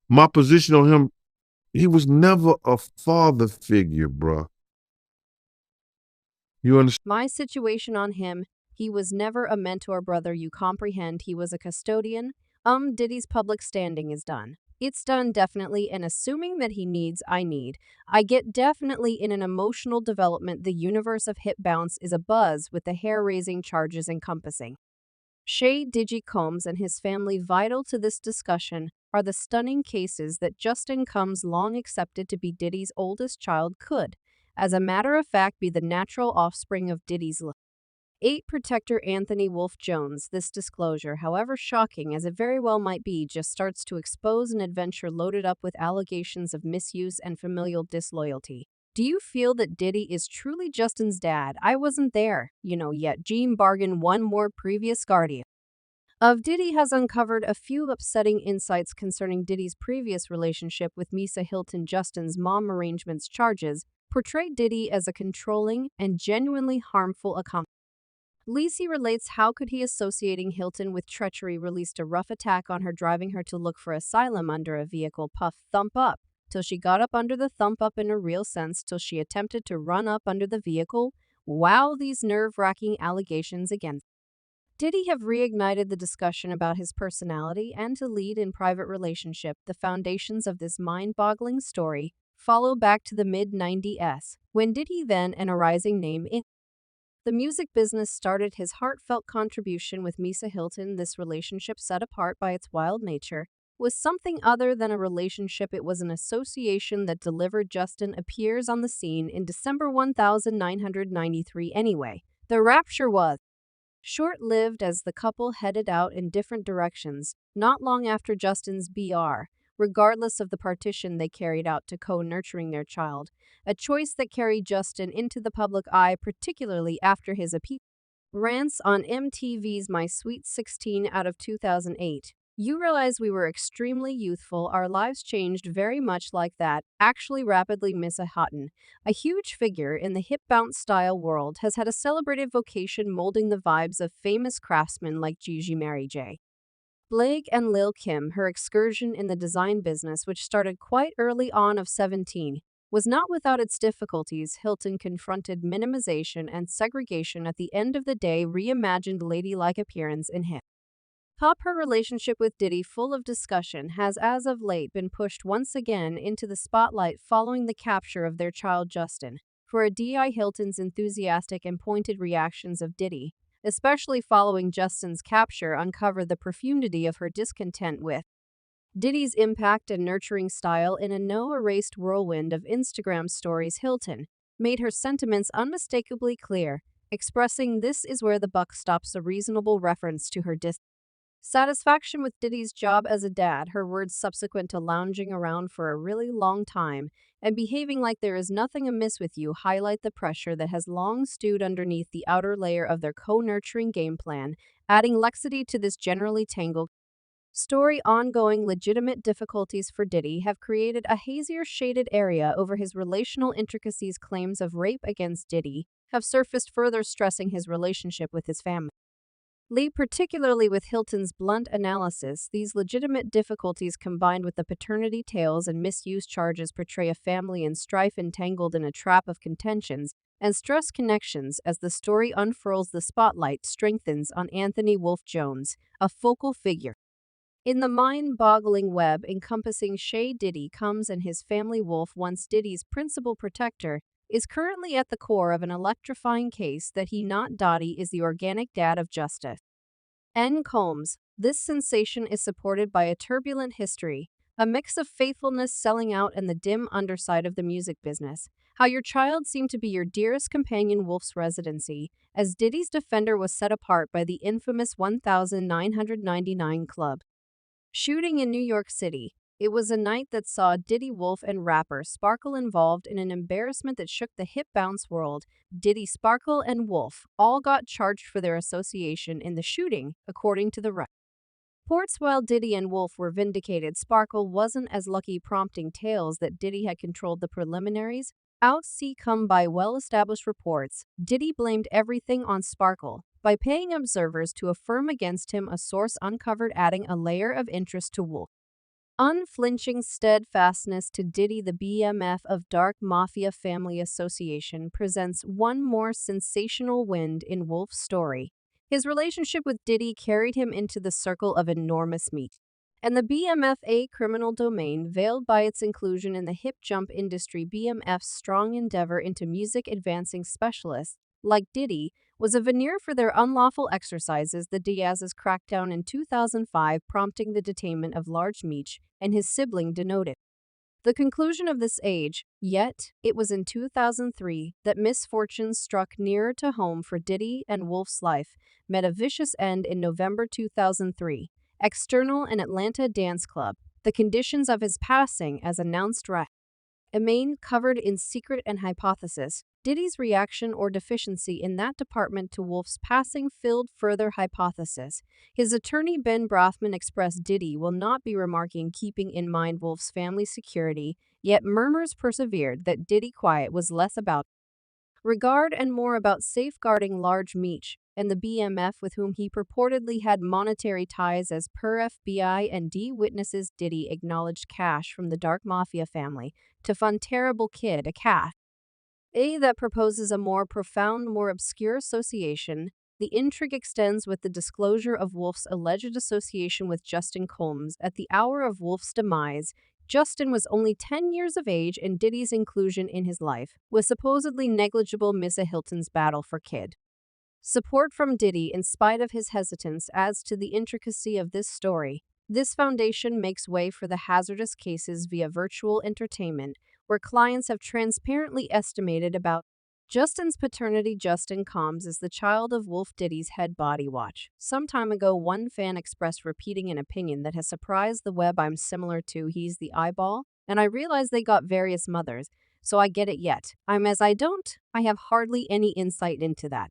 My position on him, he was never a father figure, bruh. You understand? My situation on him, he was never a mentor, brother, you comprehend. He was a custodian. Diddy's public standing is done. It's done definitely, and assuming that he needs, I need. I get definitely in an emotional development. The universe of hip bounce is abuzz with the hair-raising charges encompassing. Shay Diddy Combs and his family. Vital to this discussion are the stunning cases that Justin Combs, long accepted to be Diddy's oldest child, could, as a matter of fact, be the natural offspring of Diddy's 8 protector Anthony Wolf Jones. This disclosure, however shocking as it very well might be, just starts to expose an adventure loaded up with allegations of misuse and familial disloyalty. Do you feel that Diddy is truly Justin's dad? I wasn't there, yet. Gene Bargain, one more previous guardian of Diddy, has uncovered a few upsetting insights concerning Diddy's previous relationship with Misa Hilton. Justin's mom arrangements charges portray Diddy as a controlling and genuinely harmful accomplice. Lacey relates, how could he, associating Hilton with treachery, released a rough attack on her, driving her to look for asylum under a vehicle. Puff, thump up, till she got up under the thump up in a real sense, till she attempted to run up under the vehicle. Wow, these nerve-wracking allegations against Diddy have reignited the discussion about his personality and to lead in private relationship. The foundations of this mind-boggling story follow back to the mid-90s, when Diddy, then an arising name in the music business, started his heartfelt contribution with Misa Hilton. This relationship, set apart by its wild nature, was something other than a relationship. It was an association that delivered. Justin appears on the scene in December 1993 anyway. The rapture was short-lived as the couple headed out in different directions. Not long after Justin's BR, regardless of the partition they carried out to co-nurturing their child, a choice that carried Justin into the public eye, particularly after his rants on MTV's My Sweet 16 out of 2008. You realize we were extremely youthful. Our lives changed very much like that. Actually, rapidly. Misa Houghton, a huge figure in the hip bounce style world, has had a celebrated vocation molding the vibes of famous craftsmen like Gigi, Mary J. Blige and Lil Kim. Her excursion in the design business, which started quite early on of 17, was not without its difficulties. Hilton confronted minimization and segregation. At the end of the day, reimagined ladylike appearance in hip hop. Her relationship with Diddy, full of discussion, has as of late been pushed once again into the spotlight following the capture of their child Justin. For a D.I. Hilton's enthusiastic and pointed reactions of Diddy, especially following Justin's capture, uncover the profundity of her discontent with Diddy's impact and nurturing style. In a no-erased whirlwind of Instagram stories, Hilton made her sentiments unmistakably clear, expressing "this is where the buck stops," a reasonable reference to her satisfaction with Diddy's job as a dad. Her words, subsequent to lounging around for a really long time and behaving like there is nothing amiss with you, highlight the pressure that has long stewed underneath the outer layer of their co-nurturing game plan, adding laxity to this generally tangled story. Ongoing legitimate difficulties for Diddy have created a hazier shaded area over his relational intricacies. Claims of rape against Diddy have surfaced, further stressing his relationship with his family. Particularly with Hilton's blunt analysis, these legitimate difficulties, combined with the paternity tales and misuse charges, portray a family in strife, entangled in a trap of contentions and stress connections. As the story unfurls, the spotlight strengthens on Anthony Wolf Jones, a focal figure in the mind-boggling web encompassing Shay Diddy Combs and his family. Wolf, once Diddy's principal protector, is currently at the core of an electrifying case that he, not Dottie, is the organic dad of Justice N. Combs. This sensation is supported by a turbulent history, a mix of faithfulness, selling out, and the dim underside of the music business. How your child seemed to be your dearest companion. Wolf's residency as Diddy's defender was set apart by the infamous 1999 club shooting in New York City. It was a night that saw Diddy, Wolf, and rapper Sparkle involved in an embarrassment that shook the hip bounce world. Diddy, Sparkle, and Wolf all got charged for their association in the shooting, according to the reports. While Diddy and Wolf were vindicated, Sparkle wasn't as lucky, prompting tales that Diddy had controlled the preliminaries. Come by well-established reports, Diddy blamed everything on Sparkle by paying observers to affirm against him, a source uncovered, adding a layer of interest to Wolf. unflinching steadfastness to Diddy, the BMF of Dark Mafia Family Association, presents one more sensational wind in Wolf's story. His relationship with Diddy carried him into the circle of enormous meat. And the BMF, a criminal domain veiled by its inclusion in the hip jump industry, BMF's strong endeavor into music advancing specialists, like Diddy, was a veneer for their unlawful exercises. The Diaz's crackdown in 2005, prompting the detainment of Large Meech and his sibling, denoted the conclusion of this age, yet it was in 2003 that misfortune struck nearer to home for Diddy, and Wolf's life met a vicious end in November 2003. External, an Atlanta dance club. The conditions of his passing, as announced, remain covered in secret and hypothesis. Diddy's reaction or deficiency in that department to Wolf's passing filled further hypothesis. His attorney Ben Brothman expressed Diddy will not be remarking, keeping in mind Wolf's family security, yet murmurs persevered that Diddy quiet was less about regard and more about safeguarding Large Meech and the BMF, with whom he purportedly had monetary ties. As per FBI and D witnesses, Diddy acknowledged cash from the Dark Mafia family to fund Terrible Kid, a cash that proposes a more profound, more obscure association. The intrigue extends with the disclosure of Wolf's alleged association with Justin Combs. At the hour of Wolf's demise, Justin was only 10 years of age, and Diddy's inclusion in his life was supposedly negligible. Missa Hilton's battle for Kid support from Diddy, in spite of his hesitance, adds to the intricacy of this story. This foundation makes way for the hazardous cases via virtual entertainment, where clients have transparently estimated about Justin's paternity. Justin Combs is the child of Wolf Diddy's head body watch. Some time ago, one fan expressed repeating an opinion that has surprised the web. I'm similar to he's the eyeball, and I realize they got various mothers, so I get it yet. I'm as I don't. I have hardly any insight into that.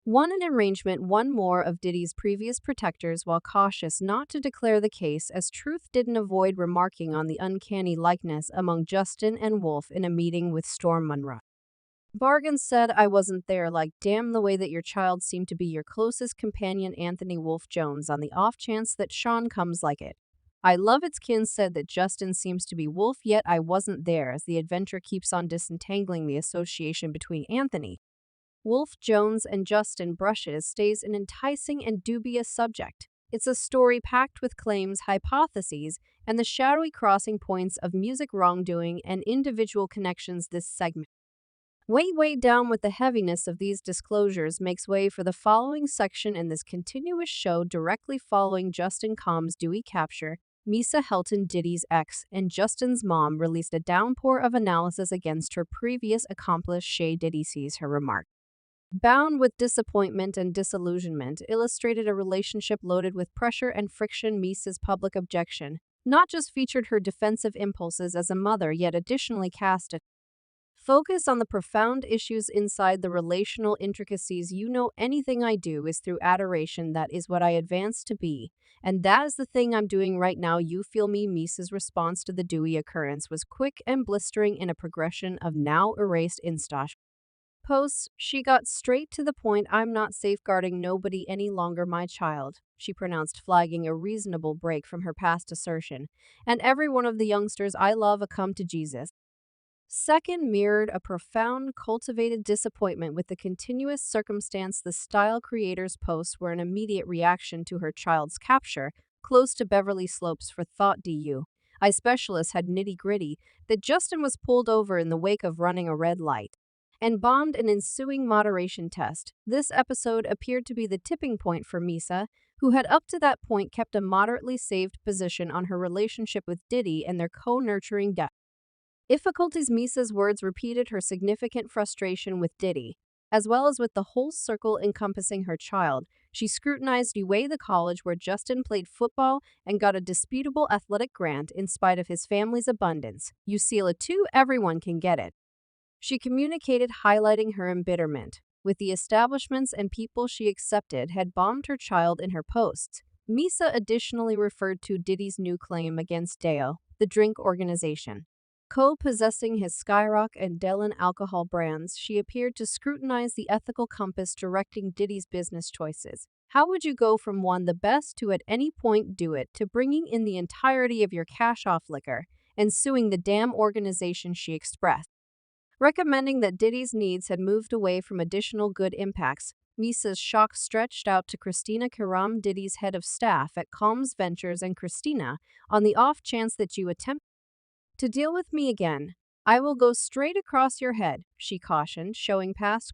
One an arrangement, one more of Diddy's previous protectors, while cautious not to declare the case, as Truth didn't avoid remarking on the uncanny likeness among Justin and Wolf in a meeting with Storm Monroe. Bargain said, I wasn't there, like, damn the way that your child seemed to be your closest companion. Anthony Wolf Jones, on the off chance that Sean comes like it. I love its kin, said that Justin seems to be Wolf, yet I wasn't there, as the adventure keeps on disentangling the association between Anthony Wolf Jones and Justin Brushes stays an enticing and dubious subject. It's a story packed with claims, hypotheses, and the shadowy crossing points of music wrongdoing and individual connections. This segment, weighed down with the heaviness of these disclosures, makes way for the following section in this continuous show. Directly following Justin Combs' Dewey capture, Missa Hilton, Diddy's ex, and Justin's mom released a downpour of analysis against her previous accomplice. Shay Diddy sees her remark bound with disappointment and disillusionment, illustrated a relationship loaded with pressure and friction. Missa's public objection not just featured her defensive impulses as a mother, yet additionally cast a focus on the profound issues inside the relational intricacies. You know, anything I do is through adoration. That is what I advance to be, and that is the thing I'm doing right now. You feel me? Missa's response to the Dewey occurrence was quick and blistering in a progression of now erased Insta posts. She got straight to the point. I'm not safeguarding nobody any longer, my child, she pronounced, flagging a reasonable break from her past assertion. And every one of the youngsters I love a come to Jesus. Second mirrored a profound, cultivated disappointment with the continuous circumstance. The style creator's posts were an immediate reaction to her child's capture, close to Beverly Slopes. For thought DUI specialists had nitty-gritty that Justin was pulled over in the wake of running a red light and bombed an ensuing moderation test. This episode appeared to be the tipping point for Missa, who had up to that point kept a moderately saved position on her relationship with Diddy and their co-nurturing difficulties. Missa's words repeated her significant frustration with Diddy, as well as with the whole circle encompassing her child. She scrutinized UA, the college where Justin played football and got a disputable athletic grant in spite of his family's abundance. UCLA too, everyone can get it, she communicated, highlighting her embitterment with the establishments and people she accepted had bombed her child in her posts. Missa additionally referred to Diddy's new claim against Deo, the drink organization, co-possessing his Skyrock and Dylan alcohol brands. She appeared to scrutinize the ethical compass directing Diddy's business choices. How would you go from one the best to at any point do it to bringing in the entirety of your cash off liquor and suing the damn organization she expressed? Recommending that Diddy's needs had moved away from additional good impacts, Misa's shock stretched out to Christina Karam, Diddy's head of staff at Calms Ventures. And Christina, on the off chance that you attempt to deal with me again, I will go straight across your head, she cautioned, showing past